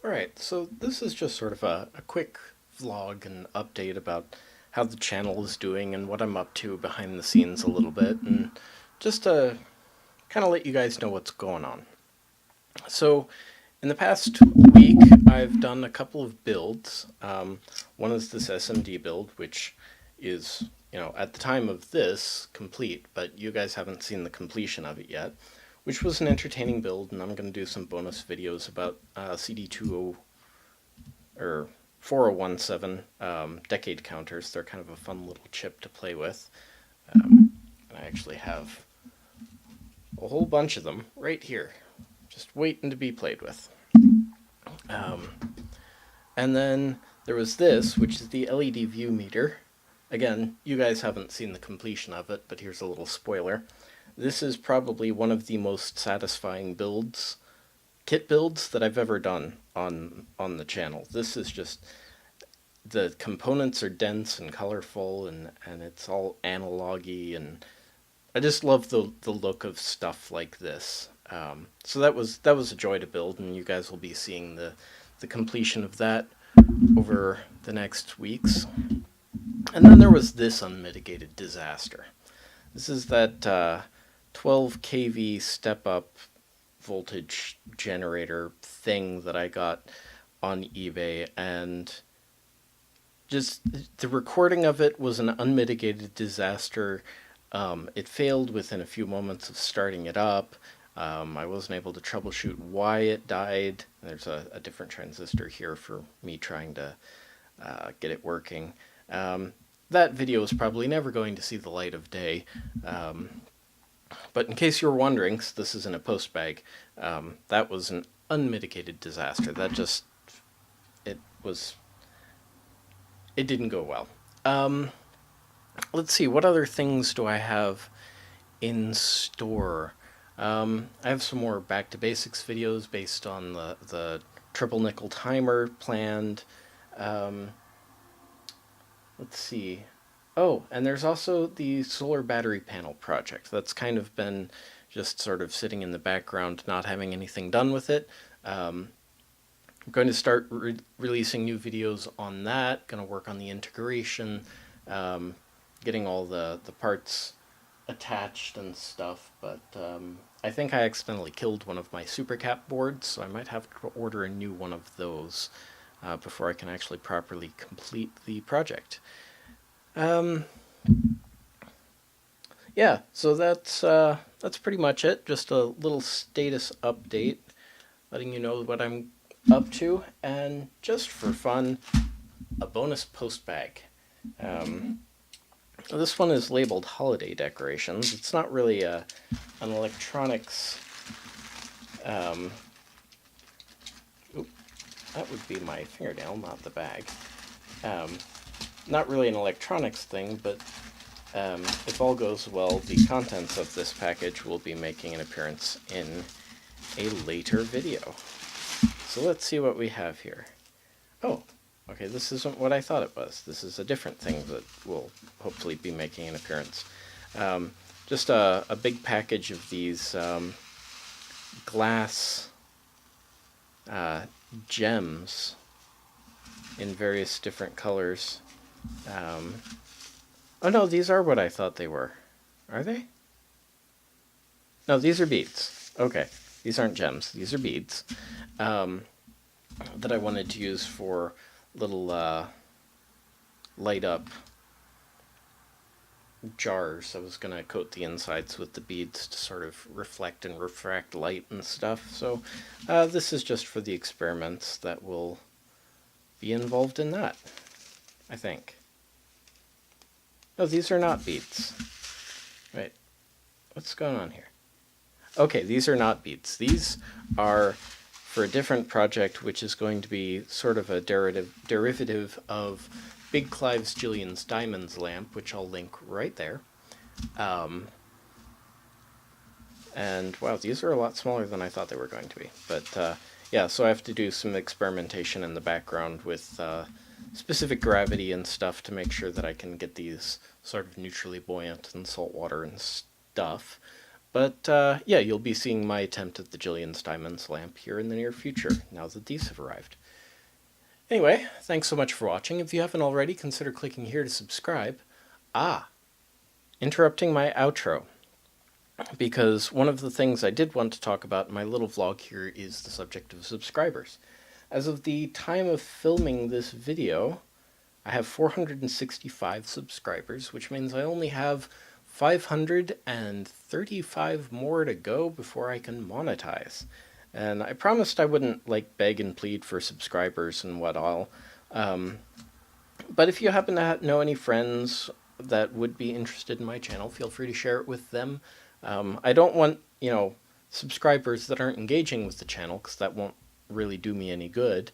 Alright, so this is just sort of a quick vlog and update about how the channel is doing and what I'm up to behind the scenes a little bit, and just to kind of let you guys know what's going on. So, in the past week, I've done a couple of builds. One is this SMD build, which is, at the time of this, complete, but you guys haven't seen the completion of it yet, which was an entertaining build, and I'm going to do some bonus videos about CD20 or 4017 decade counters. They're kind of a fun little chip to play with. And I actually have a whole bunch of them right here, just waiting to be played with. And then there was this, which is the LED view meter. Again, you guys haven't seen the completion of it, but here's a little spoiler. This is probably one of the most satisfying kit builds that I've ever done on the channel. This is just, the components are dense and colorful, and it's all analog-y, and I just love the look of stuff like this. So that was a joy to build, and you guys will be seeing the completion of that over the next weeks. And then there was this unmitigated disaster. This is that 12 kV step-up voltage generator thing that I got on eBay, and just the recording of it was an unmitigated disaster. It failed within a few moments of starting it up. I wasn't able to troubleshoot why it died. There's a different transistor here for me trying to get it working. That video is probably never going to see the light of day. But in case you were wondering, this isn't a Postbag, that was an unmitigated disaster. It didn't go well. Let's see, what other things do I have in store? I have some more Back to Basics videos based on the triple nickel timer planned. Let's see. Oh, and there's also the solar battery panel project. That's kind of been just sort of sitting in the background, not having anything done with it. I'm going to start releasing new videos on that, going to work on the integration, getting all the parts attached and stuff, but I think I accidentally killed one of my supercap boards, so I might have to order a new one of those before I can actually properly complete the project. Yeah, so that's pretty much it. Just a little status update, letting you know what I'm up to, and just for fun, a bonus post bag. This one is labeled holiday decorations. It's not really an electronics. That would be my fingernail, not the bag. Not really an electronics thing, but if all goes well, the contents of this package will be making an appearance in a later video. So let's see what we have here. Oh, okay, this isn't what I thought it was. This is a different thing that will hopefully be making an appearance. Just a big package of these glass gems in various different colors. Oh no, these are what I thought they were. Are they? No, these are beads. Okay, these aren't gems. These are beads that I wanted to use for little light up jars. I was going to coat the insides with the beads to sort of reflect and refract light and stuff. So this is just for the experiments that will be involved in that, I think. No, these are not beads. Wait, what's going on here? Okay, these are not beads. These are for a different project, which is going to be sort of a derivative of Big Clive's Jillian's Diamonds lamp, which I'll link right there. And wow, these are a lot smaller than I thought they were going to be. But yeah, so I have to do some experimentation in the background with specific gravity and stuff to make sure that I can get these sort of neutrally buoyant in salt water and stuff. But yeah, you'll be seeing my attempt at the Jillian Steinman's lamp here in the near future, now that these have arrived. Anyway, thanks so much for watching. If you haven't already, consider clicking here to subscribe. Interrupting my outro, because one of the things I did want to talk about in my little vlog here is the subject of subscribers. As of the time of filming this video, I have 465 subscribers, which means I only have 535 more to go before I can monetize. And I promised I wouldn't beg and plead for subscribers and what all. But if you happen to know any friends that would be interested in my channel, feel free to share it with them. I don't want, subscribers that aren't engaging with the channel, because that won't really do me any good,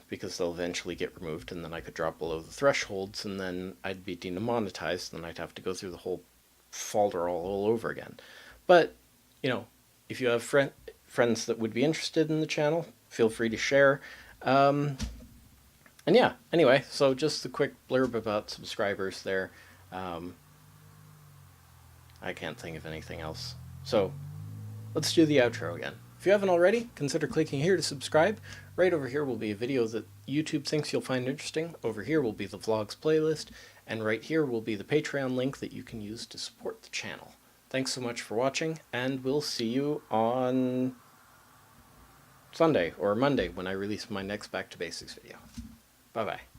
because they'll eventually get removed, and then I could drop below the thresholds, and then I'd be demonetized, and I'd have to go through the whole folder all over again. But, if you have friends that would be interested in the channel, feel free to share. And yeah, anyway, so just a quick blurb about subscribers there. I can't think of anything else. So let's do the outro again. If you haven't already, consider clicking here to subscribe. Right over here will be a video that YouTube thinks you'll find interesting. Over here will be the vlogs playlist. And right here will be the Patreon link that you can use to support the channel. Thanks so much for watching, and we'll see you on Sunday or Monday when I release my next Back to Basics video. Bye-bye.